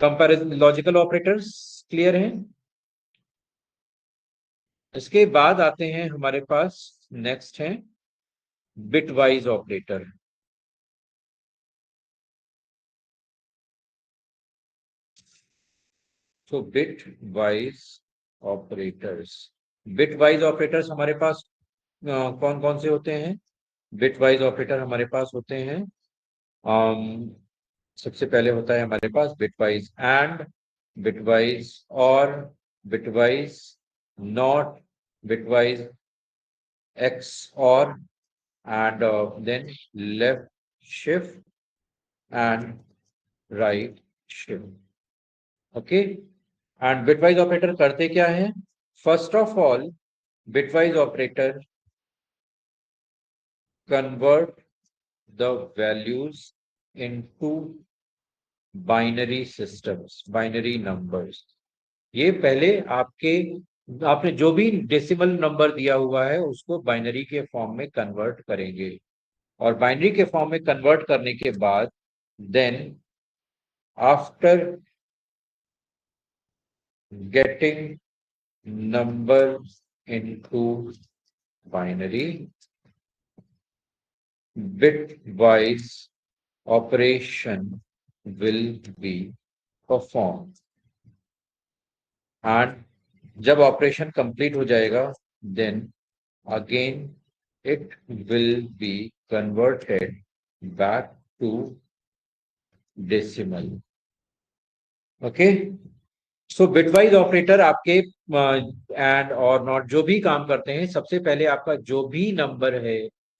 Comparison logical operators clear हैं? इसके बाद आते हैं हमारे पास, नेक्स्ट है बिटवाइज ऑपरेटर। तो बिटवाइज ऑपरेटर्स, बिटवाइज ऑपरेटर्स हमारे पास कौन कौन से होते हैं? बिटवाइज ऑपरेटर हमारे पास होते हैं, सबसे पहले होता है हमारे पास बिटवाइज एंड, बिटवाइज और, बिटवाइज नॉट, बिटवाइज एक्स और, and then left shift and right shift. Okay, and bitwise operator करते क्या है? First of all, bitwise operator convert the values into binary systems, binary numbers. ये पहले आपने जो भी डेसिमल नंबर दिया हुआ है उसको बाइनरी के फॉर्म में कन्वर्ट करेंगे, और बाइनरी के फॉर्म में कन्वर्ट करने के बाद then after getting number into binary, bitwise operation will be performed, and जब ऑपरेशन कंप्लीट हो जाएगा then again it will be converted back to decimal. Okay, so bitwise operator आपके एंड और नॉट जो भी काम करते हैं, सबसे पहले आपका जो भी नंबर है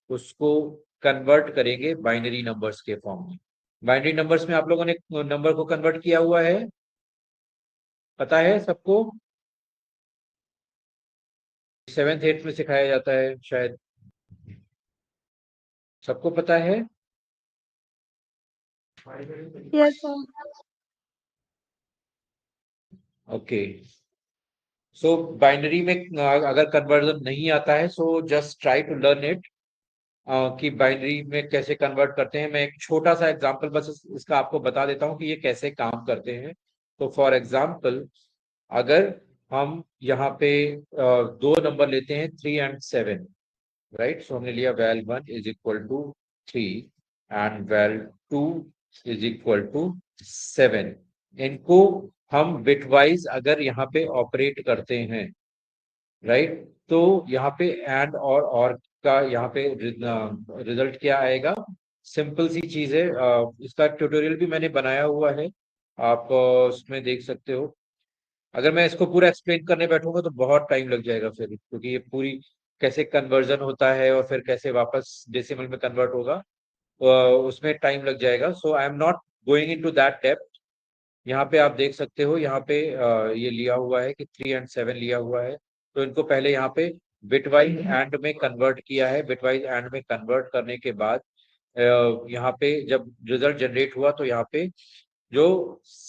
उसको कन्वर्ट करेंगे बाइनरी नंबर्स के फॉर्म में। बाइनरी नंबर्स में आप लोगों ने नंबर को कन्वर्ट किया हुआ है, पता है सबको? 7th 8th में सिखाया जाता है शायद, सबको पता है? Yes, sir. Okay, so binary में अगर कन्वर्जन नहीं आता है so just try to learn it, कि बाइनरी में कैसे कन्वर्ट करते हैं। मैं एक छोटा सा एग्जांपल बस इसका आपको बता देता हूं कि ये कैसे काम करते हैं। तो फॉर एग्जांपल, अगर हम यहाँ पे दो नंबर लेते हैं 3 and 7, राइट? सो हमने लिया val 1 is equal to 3 and val 2 is equal to 7। इनको हम बिटवाइज अगर यहाँ पे ऑपरेट करते हैं, राइट, तो यहाँ पे एंड और का यहाँ पे रिजल्ट क्या आएगा? सिंपल सी चीज है, इसका ट्यूटोरियल भी मैंने बनाया हुआ है, आप उसमें देख सकते हो। अगर मैं इसको पूरा एक्सप्लेन करने बैठूंगा तो बहुत टाइम लग जाएगा फिर, क्योंकि ये पूरी कैसे कन्वर्जन होता है और फिर कैसे वापस डेसिमल में कन्वर्ट होगा, उसमें टाइम लग जाएगा। So I am not going into that depth. यहाँ पे आप देख सकते हो, यहाँ पे ये लिया हुआ है कि 3 and 7 लिया हुआ है, तो इनको पहले यहाँ पे बिटवाइज एंड में कन्वर्ट किया है। बिटवाइज एंड में कन्वर्ट करने के बाद यहाँ पे जब रिजल्ट जनरेट हुआ तो यहाँ पे जो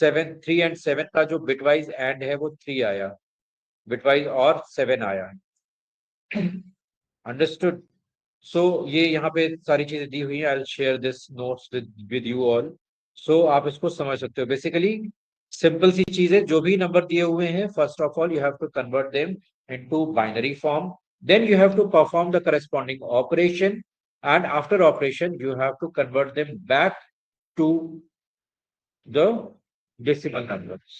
3 and 7 का जो बिटवाइज एंड है वो 3 आया, बिटवाइज और 7 आया। अंडरस्टूड? सो ये यहाँ पे सारी चीजें दी हुई है, I will share this notes with you all, so आप इसको समझ सकते हो। बेसिकली सिंपल सी चीज है, जो भी नंबर दिए हुए हैं first of all you have to convert them into binary form, then you have to perform the corresponding operation, and after operation you have to convert them back to the decimal numbers.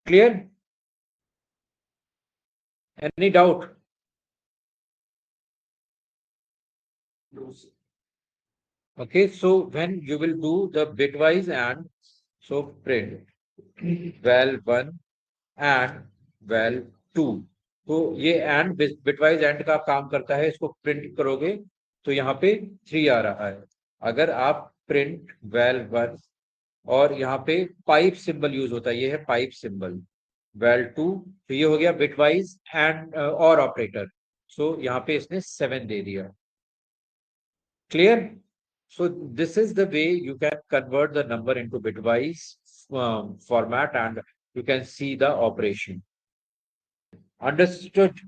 Clear? Any doubt? Okay, so when you will do the bitwise and, so print val 1 and val 2, तो ये and bitwise and का काम करता है, इसको print करोगे तो यहाँ पे 3 आ रहा है। अगर आप प्रिंट val 1 और यहाँ पे पाइप सिंबल यूज होता है, ये है पाइप सिंबल, val 2, तो ये हो गया बिटवाइज एंड और ऑपरेटर, सो यहाँ पे इसने 7 दे दिया। Clear? So this is the way you can convert the number into bitwise format, and you can see the operation. Understood?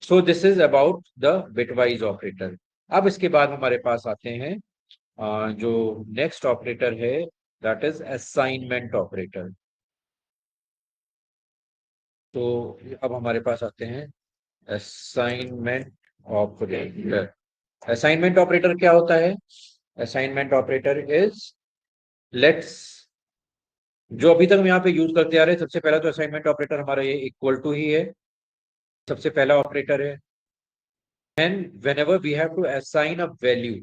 So this is about the bitwise operator. अब इसके बाद हमारे पास आते हैं जो नेक्स्ट ऑपरेटर है, दैट इज असाइनमेंट ऑपरेटर। तो अब हमारे पास आते हैं असाइनमेंट ऑपरेटर। असाइनमेंट ऑपरेटर क्या होता है? असाइनमेंट ऑपरेटर इज, लेट्स, जो अभी तक हम यहाँ पे यूज करते आ रहे हैं, सबसे पहला तो असाइनमेंट ऑपरेटर हमारा ये इक्वल टू ही है, सबसे पहला ऑपरेटर है। And whenever we have to assign a value,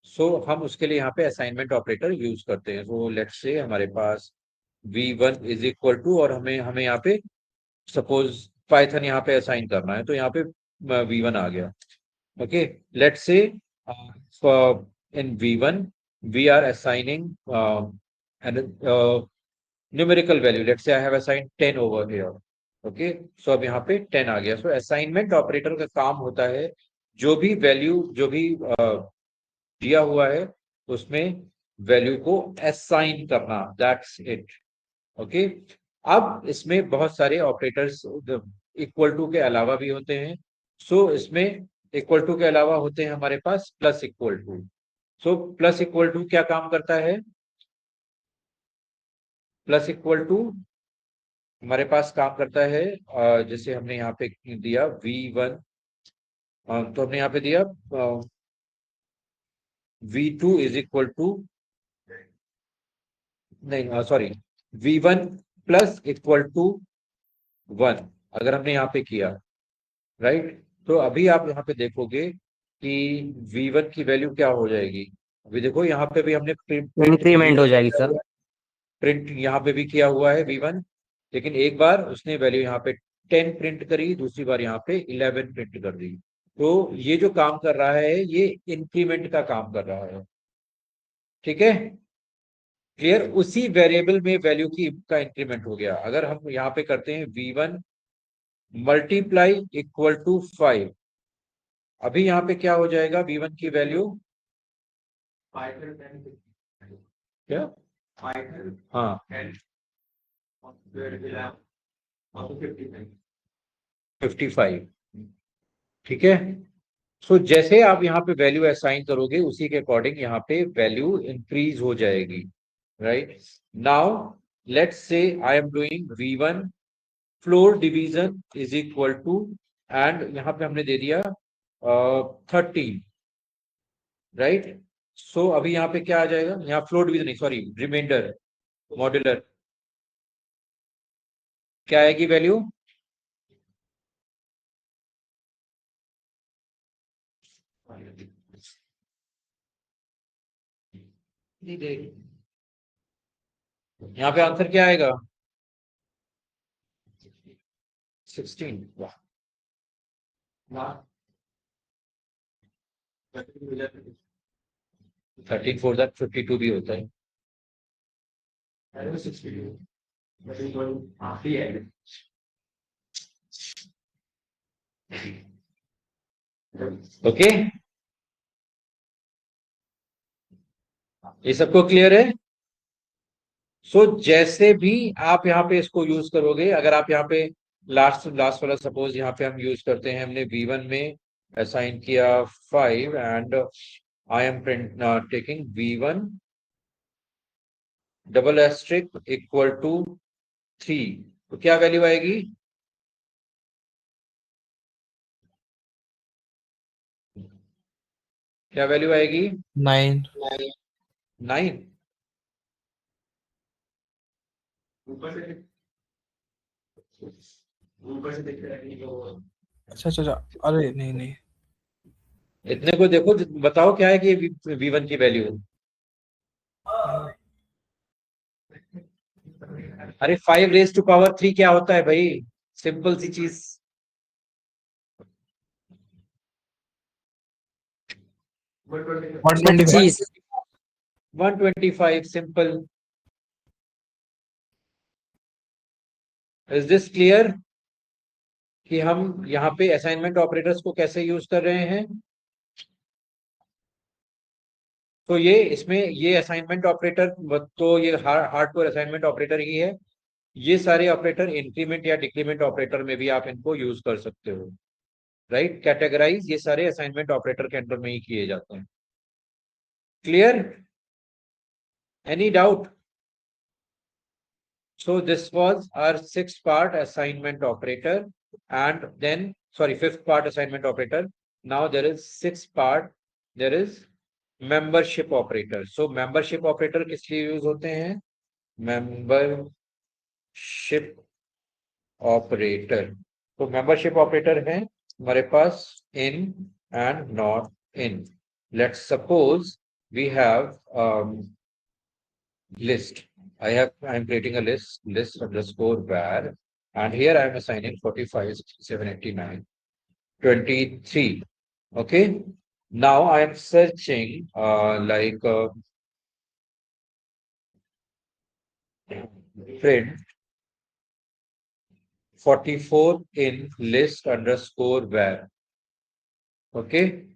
सो हम उसके लिए यहाँ पे असाइनमेंट ऑपरेटर यूज करते हैं। सो लेट्स से हमारे पास v1 इज इक्वल टू, और हमें हमें यहाँ पे सपोज पाइथन यहाँ पे असाइन करना है, तो यहाँ पे v1 आ गया। Okay, let's say in v1 we are assigning numerical value. Let's say I have assigned 10 over here. Okay, सो अब यहाँ पे 10 आ गया। सो असाइनमेंट ऑपरेटर का काम होता है जो भी वैल्यू, जो भी दिया हुआ है उसमें वैल्यू को असाइन करना, दैट्स इट। ओके, अब इसमें बहुत सारे ऑपरेटर्स इक्वल टू के अलावा भी होते हैं। सो इसमें इक्वल टू के अलावा होते हैं हमारे पास plus equal to. So plus equal to क्या काम करता है? प्लस इक्वल टू हमारे पास काम करता है, जैसे हमने यहाँ पे दिया v1, तो हमने यहाँ पे दिया v2 इज इक्वल टू, नहीं sorry, v1 plus equal to 1, अगर हमने यहाँ पे किया, राइट। तो अभी आप यहाँ पे देखोगे कि v1 की वैल्यू क्या हो जाएगी। अभी देखो यहाँ पे भी हमने इंक्रीमेंट हो जाएगी सर। प्रिंट यहाँ पे भी किया हुआ है v1, लेकिन एक बार उसने वैल्यू यहाँ पे 10 प्रिंट करी, दूसरी बार यहाँ पे 11 प्रिंट कर दी। तो ये जो काम कर रहा है ये इंक्रीमेंट का काम कर रहा है। ठीक है, क्लियर? उसी वेरिएबल में वैल्यू की का इंक्रीमेंट हो गया। अगर हम यहाँ पे करते हैं v1 मल्टीप्लाई इक्वल टू 5, अभी यहाँ पे क्या हो जाएगा? v1 की वैल्यू क्या? हाँ, 55। ठीक है, सो जैसे आप यहाँ पे वैल्यू असाइन करोगे उसी के अकॉर्डिंग यहाँ पे वैल्यू इंक्रीज हो जाएगी, right. Now let's say I am doing v1 floor division is equal to, and यहाँ पे हमने दे दिया 13, राइट। सो अभी यहाँ पे क्या आ जाएगा? यहाँ फ्लोर डिवीजन नहीं, सॉरी, रिमाइंडर मॉड्यूलर, क्या आएगी वैल्यू? यहाँ पे आंसर क्या आएगा? 16। वाह, 13 4 दैट 52 भी होता है। ओके, ये सबको क्लियर है? सो जैसे भी आप यहाँ पे इसको यूज करोगे, अगर आप यहाँ पे लास्ट लास्ट वाला सपोज यहाँ पे हम यूज करते हैं, हमने v1 में असाइन किया 5 and I am print taking v1 double asterisk equal to 3, तो क्या वैल्यू आएगी? क्या वैल्यू आएगी? 9। 9। अच्छा अच्छा अच्छा, अरे नहीं नहीं, इतने को देखो, बताओ क्या है कि v1 की वैल्यू? अरे 5 रेज टू पावर 3 क्या होता है भाई? सिंपल सी चीज। One 125, simple. Is this clear कि हम यहाँ पे असाइनमेंट ऑपरेटर्स को कैसे यूज कर रहे हैं? तो ये इसमें ये असाइनमेंट ऑपरेटर, तो ये हार्डकोर असाइनमेंट ऑपरेटर ही है। ये सारे ऑपरेटर इंक्रीमेंट या डिक्रीमेंट ऑपरेटर में भी आप इनको यूज कर सकते हो। राइट, कैटेगराइज ये सारे असाइनमेंट ऑपरेटर के अंडर में ही किए जाते हैं। Clear? Any doubt? So this was our sixth part assignment operator, and then fifth part assignment operator. Now there is sixth part, there is membership operator. So membership operator किस लिए use होते हैं? membership operator. तो membership operator है हमारे पास in and not in. Let's suppose we have list. I am creating a list underscore var, and here I am assigning 45, 67, 89, 23. Okay. Now I am searching print 44 in list underscore var. Okay.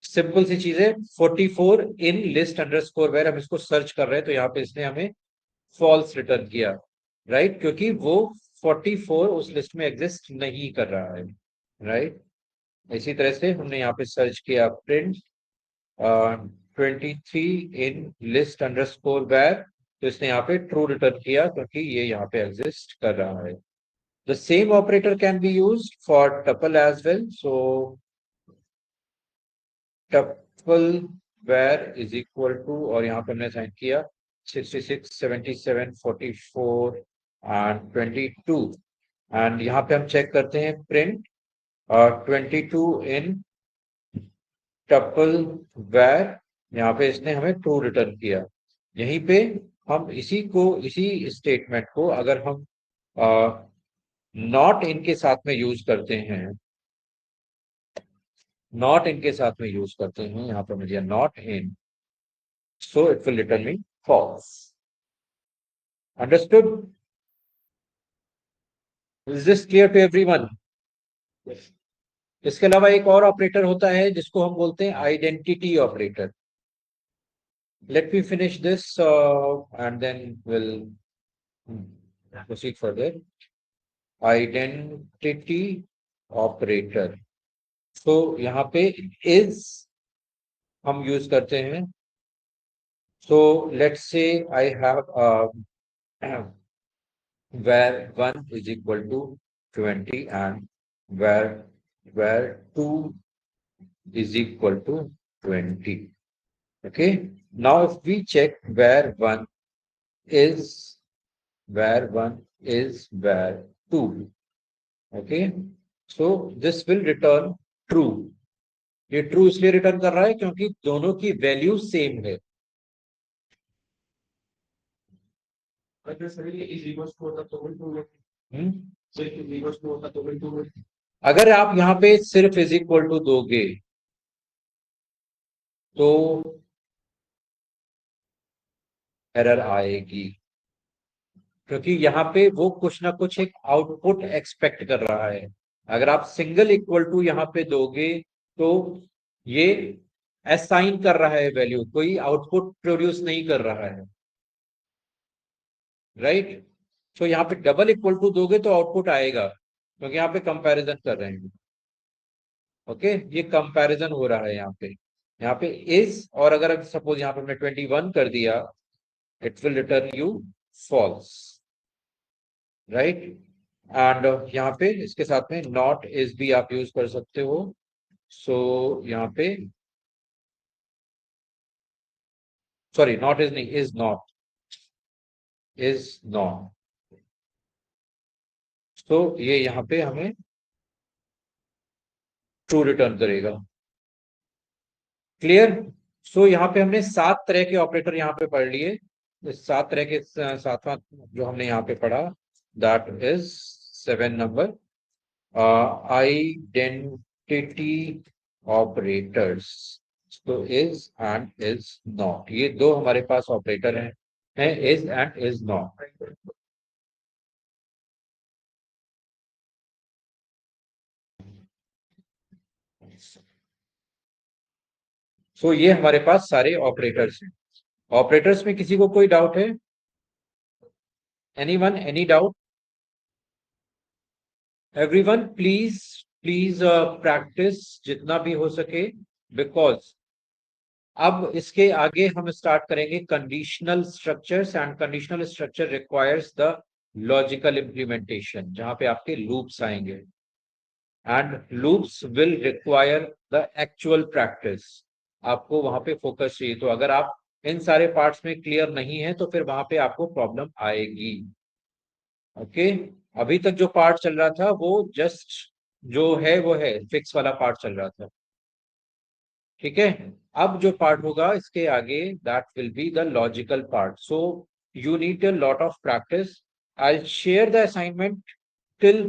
Simple सी चीज है, 44 इन list underscore where, हम इसको search कर रहे हैं तो यहाँ पे इसने हमें फॉल्स रिटर्न किया, राइट, क्योंकि वो 44 उस लिस्ट में एग्जिस्ट नहीं कर रहा है, राइट। इसी तरह से हमने यहाँ पे सर्च किया print 23 in list underscore where, तो इसने यहाँ पे ट्रू रिटर्न किया क्योंकि ये यहाँ पे एग्जिस्ट कर रहा है। The same operator can be used for tuple as well. So tuple where is equal to, और यहाँ पे हमने साइन किया 66, 77, 44 एंड 22, एंड यहाँ पे हम चेक करते हैं प्रिंट 22 इन टपल वेयर, यहाँ पे इसने हमें ट्रू रिटर्न किया। यहीं पे हम इसी स्टेटमेंट को अगर हम नॉट इन के साथ में यूज करते हैं, नॉट इन के साथ में यूज करते हैं, यहाँ पर मुझे not in, so it will return me false. Understood? Is this clear to everyone? इसके अलावा एक और ऑपरेटर होता है जिसको हम बोलते हैं identity operator. Let me finish this and then will proceed further. Identity operator, तो यहाँ पे इज हम यूज करते हैं। So let's say I have where 1 is equal to 20 and where 2 is equal to 20. Okay, now if we check where 1 is where 2, okay, so this will return true. ये true इसलिए return कर रहा है क्योंकि दोनों की वैल्यू सेम है। अगर आप यहाँ पे सिर्फ इज इक्वल टू दोगे तो एरर आएगी, क्योंकि यहाँ पे वो कुछ ना कुछ एक आउटपुट एक्सपेक्ट कर रहा है। अगर आप सिंगल इक्वल टू यहाँ पे दोगे तो ये असाइन कर रहा है वैल्यू, कोई आउटपुट प्रोड्यूस नहीं कर रहा है, राइट। तो यहाँ पे डबल इक्वल टू दोगे तो आउटपुट आएगा, क्योंकि यहाँ पे कंपैरिजन कर रहे हैं। ओके, ये कंपैरिजन हो रहा है यहाँ पे इज, और अगर सपोज यहाँ पे मैं 21 कर दिया, it will return you false, right. And यहाँ पे इसके साथ में नॉट इज भी आप यूज कर सकते हो। सो यहाँ पे सॉरी, नॉट इज नहीं, इज नॉट, तो ये यहाँ पे हमें ट्रू रिटर्न करेगा। क्लियर? सो यहाँ पे हमने 7 तरह के ऑपरेटर यहाँ पे पढ़ लिए। 7 तरह के 7वां जो हमने यहाँ पे पढ़ा, that is 7 number identity operators. तो इज एंड इज नॉट, ये दो हमारे पास ऑपरेटर हैं इज एंड इज नॉट। सो ये हमारे पास सारे ऑपरेटर्स हैं। ऑपरेटर्स में किसी को कोई डाउट है? Anyone, any doubt? Everyone please please practice जितना भी हो सके, बिकॉज अब इसके आगे हम स्टार्ट करेंगे conditional structures, and conditional structure requires the logical implementation, जहां पे आपके लूप्स आएंगे, and loops will require the actual practice. आपको वहां पे फोकस चाहिए। तो अगर आप इन सारे पार्ट्स में क्लियर नहीं है तो फिर वहां पे आपको प्रॉब्लम आएगी। ओके, अभी तक जो पार्ट चल रहा था वो जस्ट जो है वो है फिक्स वाला पार्ट चल रहा था, ठीक है। अब जो पार्ट होगा इसके आगे, that will be the logical part. So you need a lot of practice. I share the assignment till